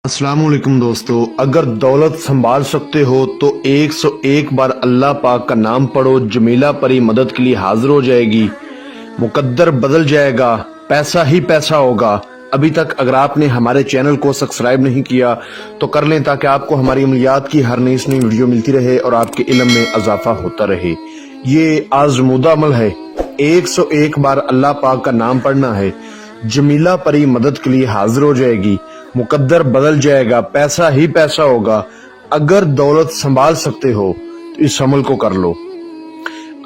अस्सलाम वालेकुम दोस्तों, अगर दौलत संभाल सकते हो तो 101 बार अल्लाह पाक का नाम पढ़ो। जमीला परी मदद के लिए हाजिर हो जाएगी, मुकद्दर बदल जाएगा, पैसा ही पैसा होगा। अभी तक अगर आपने हमारे चैनल को सब्सक्राइब नहीं किया तो कर लें, ताकि आपको हमारी अमलियात की हर नई वीडियो मिलती रहे और आपके इल्म में इजाफा होता रहे। ये आजमूदा अमल है, 101 बार अल्लाह पाक का नाम पढ़ना है। जमीला परी मदद के लिए हाजिर हो जाएगी, मुकद्दर बदल जाएगा, पैसा ही पैसा होगा। अगर दौलत संभाल सकते हो तो इस अमल को कर लो।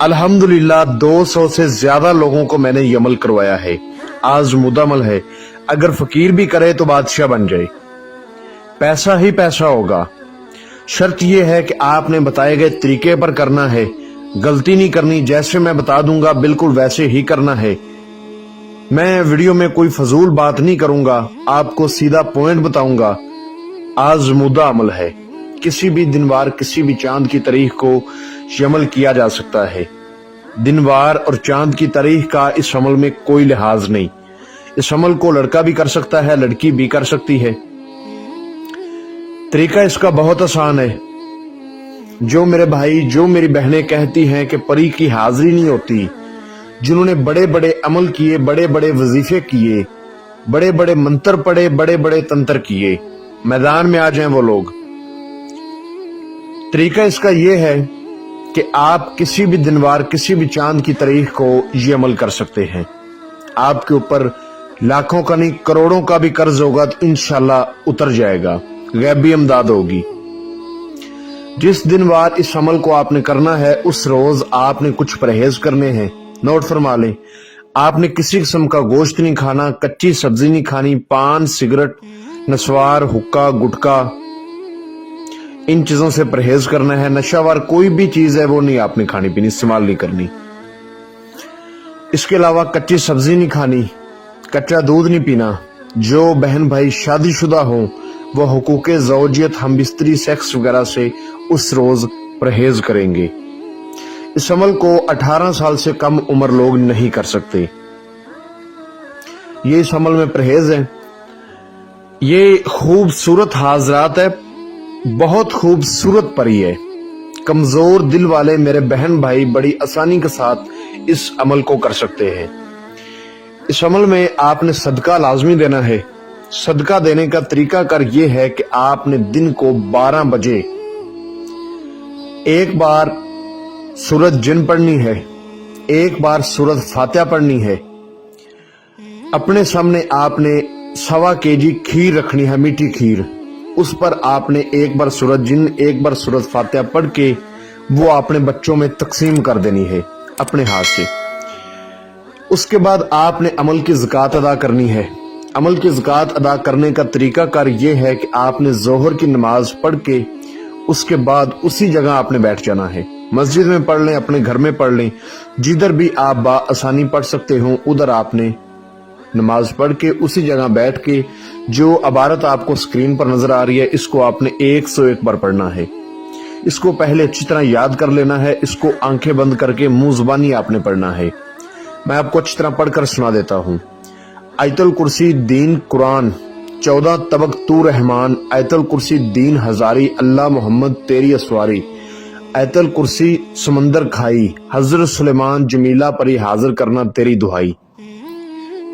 अल्हम्दुलिल्लाह 200 से ज्यादा लोगों को मैंने ये अमल करवाया है। आजमूदा अमल है, अगर फकीर भी करे तो बादशाह बन जाए, पैसा ही पैसा होगा। शर्त यह है कि आपने बताए गए तरीके पर करना है, गलती नहीं करनी। जैसे मैं बता दूंगा बिल्कुल वैसे ही करना है। मैं वीडियो में कोई फजूल बात नहीं करूंगा, आपको सीधा पॉइंट बताऊंगा। आजमूदा अमल है, किसी भी दिनवार किसी भी चांद की तारीख को ये अमल किया जा सकता है। दिनवार और चांद की तारीख का इस अमल में कोई लिहाज नहीं। इस अमल को लड़का भी कर सकता है, लड़की भी कर सकती है। तरीका इसका बहुत आसान है। जो मेरे भाई जो मेरी बहनें कहती हैं कि परी की हाजिरी नहीं होती, जिन्होंने बड़े बड़े अमल किए, बड़े बड़े वजीफे किए, बड़े बड़े मंत्र पढ़े, बड़े बड़े तंत्र किए, मैदान में आ जाएं वो लोग। तरीका इसका ये है कि आप किसी भी दिनवार किसी भी चांद की तारीख को ये अमल कर सकते हैं। आपके ऊपर लाखों का नहीं करोड़ों का भी कर्ज होगा तो इंशाल्लाह उतर जाएगा, गैबी इमदाद होगी। जिस दिनवार इस अमल को आपने करना है उस रोज आपने कुछ परहेज करने हैं। नोट फरमा लें, आपने किसी किस्म का गोश्त नहीं खाना, कच्ची सब्जी नहीं खानी, पान, सिगरेट, नस्वार, हुक्का, गुटखा, इन चीजों से परहेज करना है। नशावार कोई भी चीज है वो नहीं आपने खानी पीनी, इस्तेमाल नहीं करनी। इसके अलावा कच्ची सब्जी नहीं खानी, कच्चा दूध नहीं पीना। जो बहन भाई शादीशुदा हो वो हुकूके ज़ौजियत, हमबिस्तरी, सेक्स वगैरह से उस रोज परहेज करेंगे। इस अमल को 18 साल से कम उम्र लोग नहीं कर सकते। ये इस अमल में परहेज है। ये खूबसूरत हाजरात है, बहुत खूबसूरत परी है। कमजोर दिल वाले मेरे बहन भाई बड़ी आसानी के साथ इस अमल को कर सकते हैं। इस अमल में आपने सदका लाजमी देना है। सदका देने का तरीका कर ये है कि आपने दिन को 12 बजे एक बार सूरत जिन पढ़नी है, एक बार सूरत फातिहा पढ़नी है। अपने सामने आपने 1.25 kg खीर रखनी है, मीठी खीर। उस पर आपने एक बार सूरत जिन, एक बार सूरत फातिहा पढ़ के वो आपने बच्चों में तकसीम कर देनी है अपने हाथ से। उसके बाद आपने अमल की ज़कात अदा करनी है। अमल की ज़कात अदा करने का तरीका कार ये है कि आपने जोहर की नमाज पढ़ के उसके बाद उसी जगह आपने बैठ जाना है। मस्जिद में पढ़ लें, अपने घर में पढ़ लें, जिधर भी आप आसानी पढ़ सकते हो उधर आपने नमाज पढ़ के उसी जगह बैठ के जो इबारत आपको स्क्रीन पर नजर आ रही है इसको आपने 101 बार पढ़ना है। इसको पहले अच्छी तरह याद कर लेना है। इसको आंखें बंद करके मुंह जुबानी आपने पढ़ना है। मैं आपको अच्छी तरह पढ़कर सुना देता हूँ। आयतुल कुर्सी दीन कुरान, 14 तबक तू रहमान, आयतुल कुर्सी दीन हजारी, अल्लाह मोहम्मद तेरी असवारी, आयतुल कुर्सी समंदर खाई, हजरत सुलेमान जमीला परी हाजिर करना तेरी दुहाई।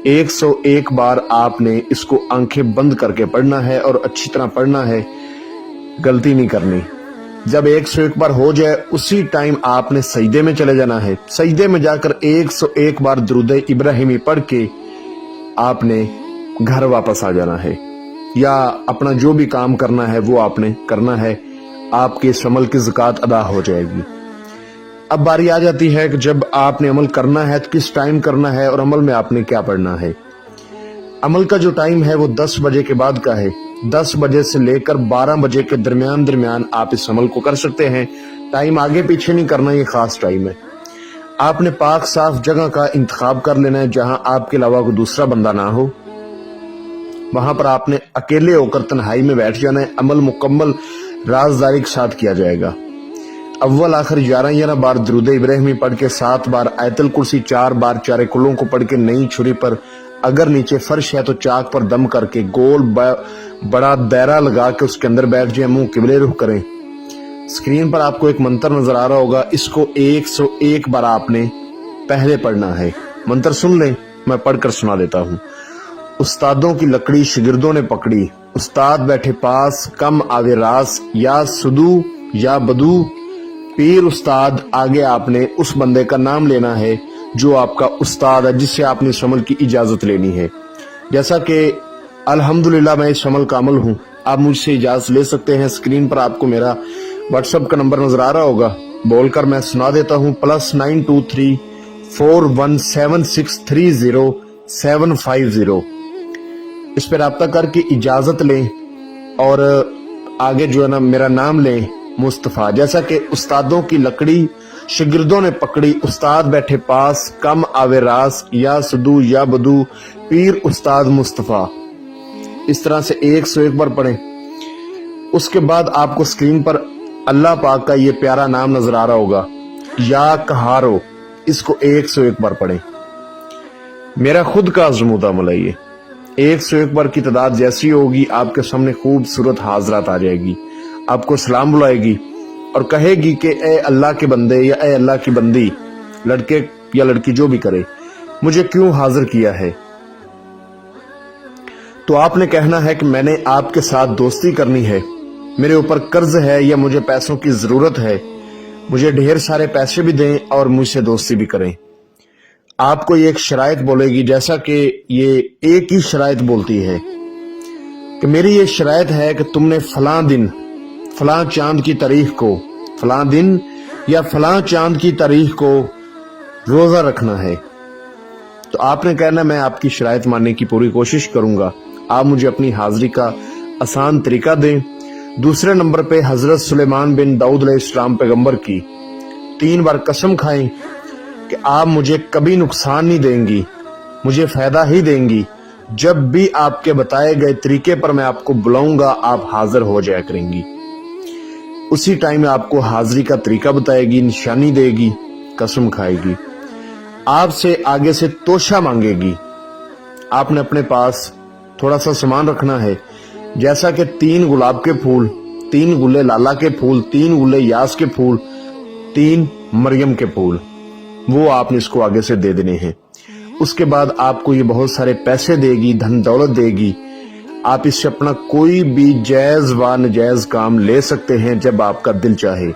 101 बार आपने इसको आंखें बंद करके पढ़ना है और अच्छी तरह पढ़ना है, गलती नहीं करनी। जब 101 बार हो जाए उसी टाइम आपने सजदे में चले जाना है। सजदे में जाकर 101 बार दुरूद इब्राहिमी पढ़ के आपने घर वापस आ जाना है, या अपना जो भी काम करना है वो आपने करना है। आपके इस अमल की ज़कात अदा हो जाएगी। अब बारी आ जाती है कि जब आपने अमल करना है तो किस टाइम करना है और अमल में आपने क्या पढ़ना है। अमल का जो टाइम है वो 10 बजे के बाद का है। 10 बजे से लेकर 12 बजे के दरमियान आप इस अमल को कर सकते हैं। टाइम आगे पीछे नहीं करना, ये खास टाइम है। आपने पाक साफ जगह का इंतखाब कर लेना है जहां आपके अलावा कोई दूसरा बंदा ना हो। वहां पर आपने अकेले होकर तन्हाई में बैठ जाना है। अमल मुकम्मल राजदारी के साथ किया जाएगा। अव्वल आखिर 11 बार दुरूद इब्राहिमी पढ़ के 7 बार आयतुल कुर्सी, 4 बार चारे कुलों को पढ़ के नई छुरी पर अगर नीचे फर्श है तो चाक पर दम करके गोल बड़ा दायरा लगा के उसके अंदर बैठ जाए, मुंह किबले रुख करें। स्क्रीन पर आपको एक मंत्र नजर आ रहा होगा, इसको 101 बार आपने पहले पढ़ना है। मंत्र सुन लें, मैं पढ़कर सुना देता हूँ। उस्तादों की लकड़ी शिगिर्दों ने पकड़ी, उस्ताद बैठे पास कम आवे रास, या सुदू या बदू पीर उस्ताद। आगे आपने उस बंदे का नाम लेना है जो आपका उस्ताद है, जिससे आपने इस अमल की इजाजत लेनी है। जैसा कि अल्हम्दुलिल्लाह मैं इस अमल का अमल हूँ, आप मुझसे इजाजत ले सकते हैं। स्क्रीन पर आपको मेरा व्हाट्सएप का नंबर नजर आ रहा होगा, बोलकर मैं सुना देता हूँ। +923 417630 इस पर रब्ता करके इजाजत लें और आगे जो है ना मेरा नाम लें, मुस्तफा। जैसा कि उस्तादों की लकड़ी शिगिर्दों ने पकड़ी, उस्ताद बैठे पास कम आवे रास, या सदू या बदू पीर उस्ताद मुस्तफा। इस तरह से 101 बार पढ़ें। उसके बाद आपको स्क्रीन पर अल्लाह पाक का ये प्यारा नाम नजर आ रहा होगा, या कहारो। इसको 101 बार पढ़ें। मेरा खुद का आजमूदा अमल है ये। 101 बार की तादाद जैसी होगी, आपके सामने खूबसूरत हाजरात आ जाएगी, आपको सलाम बुलाएगी और कहेगी कि ए अल्लाह के बंदे या ए अल्लाह की बंदी, लड़के या लड़की जो भी करे, मुझे क्यों हाजिर किया है। तो आपने कहना है कि मैंने आपके साथ दोस्ती करनी है, मेरे ऊपर कर्ज है या मुझे पैसों की जरूरत है, मुझे ढेर सारे पैसे भी दें और मुझसे दोस्ती भी करें। आपको ये एक शराइत बोलेगी, जैसा कि ये एक ही शराइत बोलती है कि मेरी ये शराइत है कि तुमने फलां दिन फलां चांद की तारीख को, फलां दिन या फलां चांद की तारीख को रोजा रखना है। तो आपने कहना मैं आपकी शराइत मानने की पूरी कोशिश करूंगा, आप मुझे अपनी हाजिरी का आसान तरीका दें। दूसरे नंबर पे हजरत सुलेमान बिन दाऊद अलैहिस्सलाम पैगंबर की 3 बार कसम खाएं कि आप मुझे कभी नुकसान नहीं देंगी, मुझे फायदा ही देंगी। जब भी आपके बताए गए तरीके पर मैं आपको बुलाऊंगा, आप हाजिर हो जाया करेंगी। उसी टाइम आपको हाजिरी का तरीका बताएगी, निशानी देगी, कसम खाएगी, आपसे आगे से तोशा मांगेगी। आपने अपने पास थोड़ा सा सामान रखना है, जैसा कि 3 गुलाब के फूल, 3 गुले लाला के फूल, 3 गुले यास के फूल, 3 मरियम के फूल, वो आपने इसको आगे से दे देने हैं। उसके बाद आपको ये बहुत सारे पैसे देगी, धन दौलत देगी। आप इससे अपना कोई भी जायज व नजायज काम ले सकते हैं जब आपका दिल चाहे।